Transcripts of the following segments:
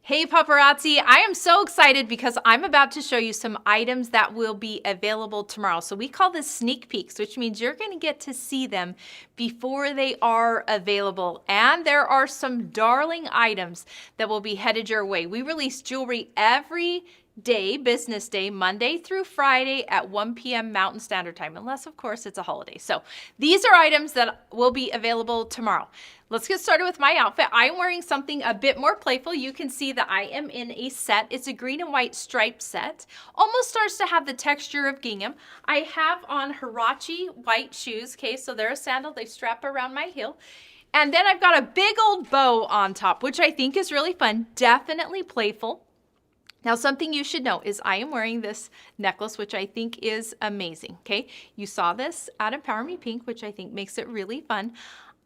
Hey paparazzi, I am so excited because I'm about to show you some items that will be available tomorrow. So we call this sneak peeks, which means you're going to get to see them before they are available. And there are some darling items that will be headed your way. We release jewelry every day, business day, Monday through Friday at 1 p.m. Mountain Standard Time, unless of course it's a holiday. So these are items that will be available tomorrow. Let's get started with my outfit. I'm wearing something a bit more playful. You can see that I am in a set. It's a green and white striped set. Almost starts to have the texture of gingham. I have on Huarache white shoes. Okay, so they're a sandal. They strap around my heel. And then I've got a big old bow on top, which I think is really fun. Definitely playful. Now, something you should know is I am wearing this necklace, which I think is amazing, okay? You saw this at Empower Me Pink, which I think makes it really fun.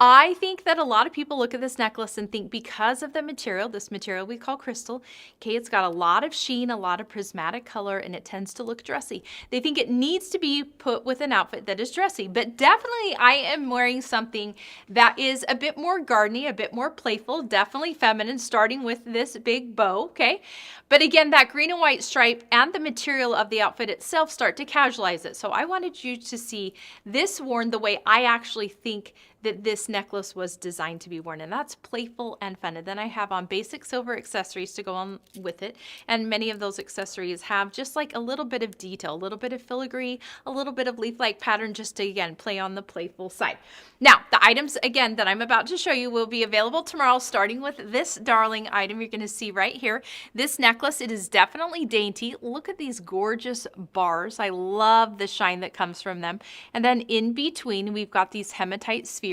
I think that a lot of people look at this necklace and think because of the material, this material we call crystal, okay, it's got a lot of sheen, a lot of prismatic color, and it tends to look dressy. They think it needs to be put with an outfit that is dressy, but definitely I am wearing something that is a bit more gardeny, a bit more playful, definitely feminine, starting with this big bow, okay? But again, that green and white stripe and the material of the outfit itself start to casualize it. So I wanted you to see this worn the way I actually think that this necklace was designed to be worn, and that's playful and fun. And then I have on basic silver accessories to go on with it, and many of those accessories have just like a little bit of detail, a little bit of filigree, a little bit of leaf-like pattern, just to again play on the playful side. Now, the items again that I'm about to show you will be available tomorrow, starting with this darling item you're going to see right here. This necklace, it is definitely dainty. Look at these gorgeous bars. I love the shine that comes from them. And then in between, we've got these hematite spheres.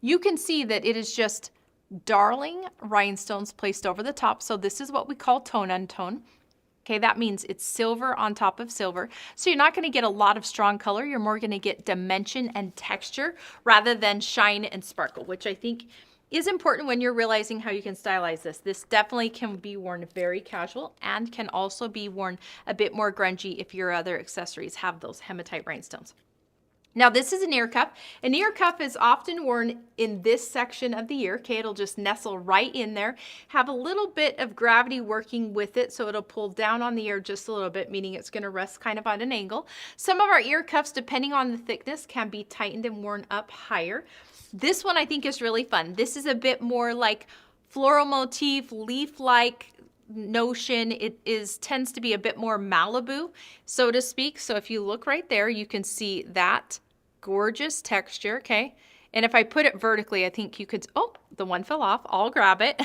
You can see that it is just darling rhinestones placed over the top. So this is what we call tone on tone. Okay, that means it's silver on top of silver. So you're not going to get a lot of strong color. You're more going to get dimension and texture rather than shine and sparkle, which I think is important when you're realizing how you can stylize this. This definitely can be worn very casual and can also be worn a bit more grungy if your other accessories have those hematite rhinestones. Now, this is an ear cuff. An ear cuff is often worn in this section of the ear. Okay, it'll just nestle right in there, have a little bit of gravity working with it, so it'll pull down on the ear just a little bit, meaning it's going to rest kind of at an angle. Some of our ear cuffs, depending on the thickness, can be tightened and worn up higher. This one I think is really fun. This is a bit more like floral motif, leaf-like notion. It tends to be a bit more Malibu, so to speak. So if you look right there, you can see that gorgeous texture, okay? And if I put it vertically, I think you could, oh, the one fell off. I'll grab it.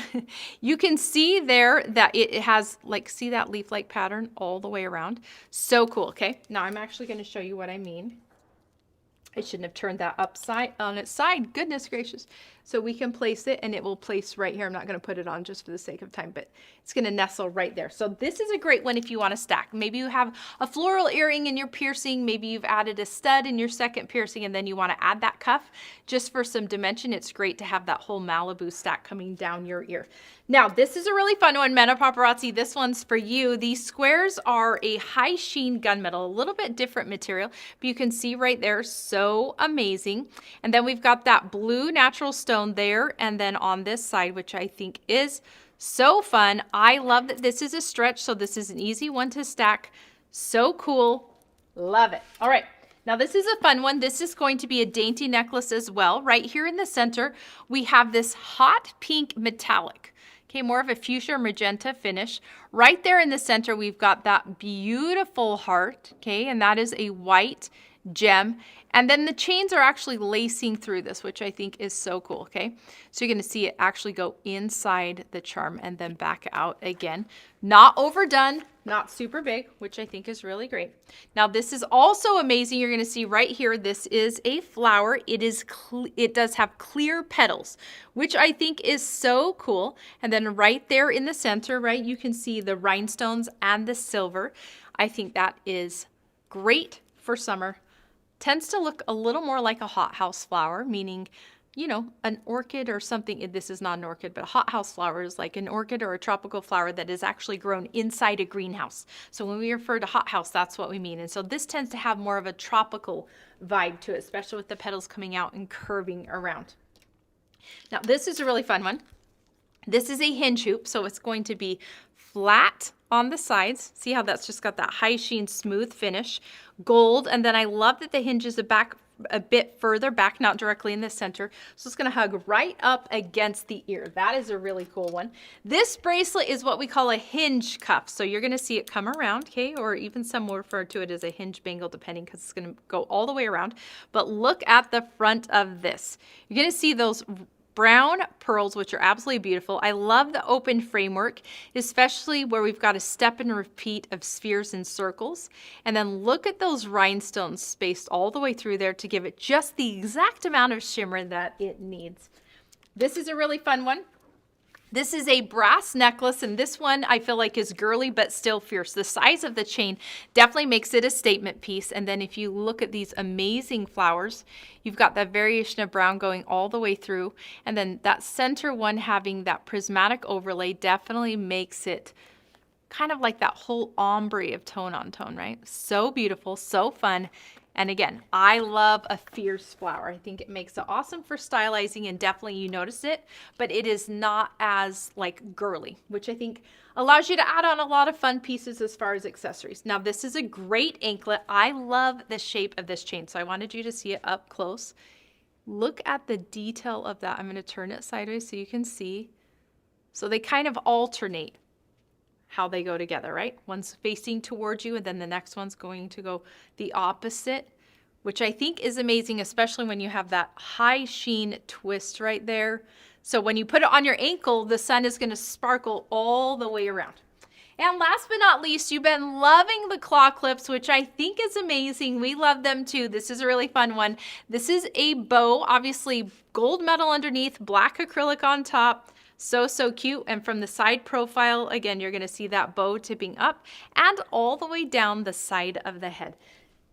You can see there that it has, like, see that leaf-like pattern all the way around? So cool, okay? Now I'm actually going to show you what I mean. I shouldn't have turned that upside on its side. Goodness gracious. So we can place it and it will place right here. I'm not going to put it on just for the sake of time, but it's going to nestle right there. So this is a great one if you want to stack. Maybe you have a floral earring in your piercing. Maybe you've added a stud in your second piercing and then you want to add that cuff just for some dimension. It's great to have that whole Malibu stack coming down your ear. Now, this is a really fun one, Meta Paparazzi. This one's for you. These squares are a high sheen gunmetal, a little bit different material, but you can see right there, so amazing. And then we've got that blue natural stone there, and then on this side, which I think is so fun. I love that this is a stretch, so this is an easy one to stack. So cool. Love it. All right. Now this is a fun one. This is going to be a dainty necklace as well. Right here in the center, we have this hot pink metallic. Okay, more of a fuchsia magenta finish. Right there in the center, we've got that beautiful heart, okay, and that is a white gem. And then the chains are actually lacing through this, which I think is so cool, okay? So you're gonna see it actually go inside the charm and then back out again. Not overdone, not super big, which I think is really great. Now this is also amazing. You're gonna see right here, this is a flower. It does have clear petals, which I think is so cool. And then right there in the center, right, you can see the rhinestones and the silver. I think that is great for summer. Tends to look a little more like a hothouse flower, meaning, you know, an orchid or something. This is not an orchid, but a hothouse flower is like an orchid or a tropical flower that is actually grown inside a greenhouse. So when we refer to hothouse, that's what we mean. And so this tends to have more of a tropical vibe to it, especially with the petals coming out and curving around. Now, this is a really fun one. This is a hinge hoop, so it's going to be flat on the sides. See how that's just got that high sheen, smooth finish, gold. And then I love that the hinge is a bit further back, not directly in the center. So it's gonna hug right up against the ear. That is a really cool one. This bracelet is what we call a hinge cuff. So you're gonna see it come around, okay? Or even some will refer to it as a hinge bangle, depending, because it's gonna go all the way around. But look at the front of this. You're gonna see those brown pearls, which are absolutely beautiful. I love the open framework, especially where we've got a step and repeat of spheres and circles. And then look at those rhinestones spaced all the way through there to give it just the exact amount of shimmer that it needs. This is a really fun one. This is a brass necklace, and this one I feel like is girly but still fierce. The size of the chain definitely makes it a statement piece. And then if you look at these amazing flowers, you've got that variation of brown going all the way through. And then that center one having that prismatic overlay definitely makes it kind of like that whole ombre of tone on tone, right? So beautiful, so fun. And again, I love a fierce flower. I think it makes it awesome for stylizing, and definitely you notice it, but it is not as like girly, which I think allows you to add on a lot of fun pieces as far as accessories. Now this is a great anklet. I love the shape of this chain, so I wanted you to see it up close. Look at the detail of that. I'm gonna turn it sideways so you can see. So they kind of alternate how they go together, right? One's facing towards you and then the next one's going to go the opposite, which I think is amazing, especially when you have that high sheen twist right there. So when you put it on your ankle, the sun is gonna sparkle all the way around. And last but not least, you've been loving the claw clips, which I think is amazing. We love them too. This is a really fun one. This is a bow, obviously gold metal underneath, black acrylic on top. So cute. And from the side profile, again, you're gonna see that bow tipping up and all the way down the side of the head.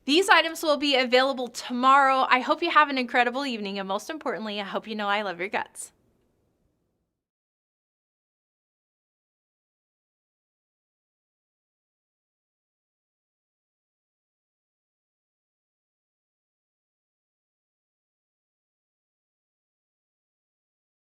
These items will be available tomorrow. I hope you have an incredible evening, and most importantly, I hope you know I love your guts.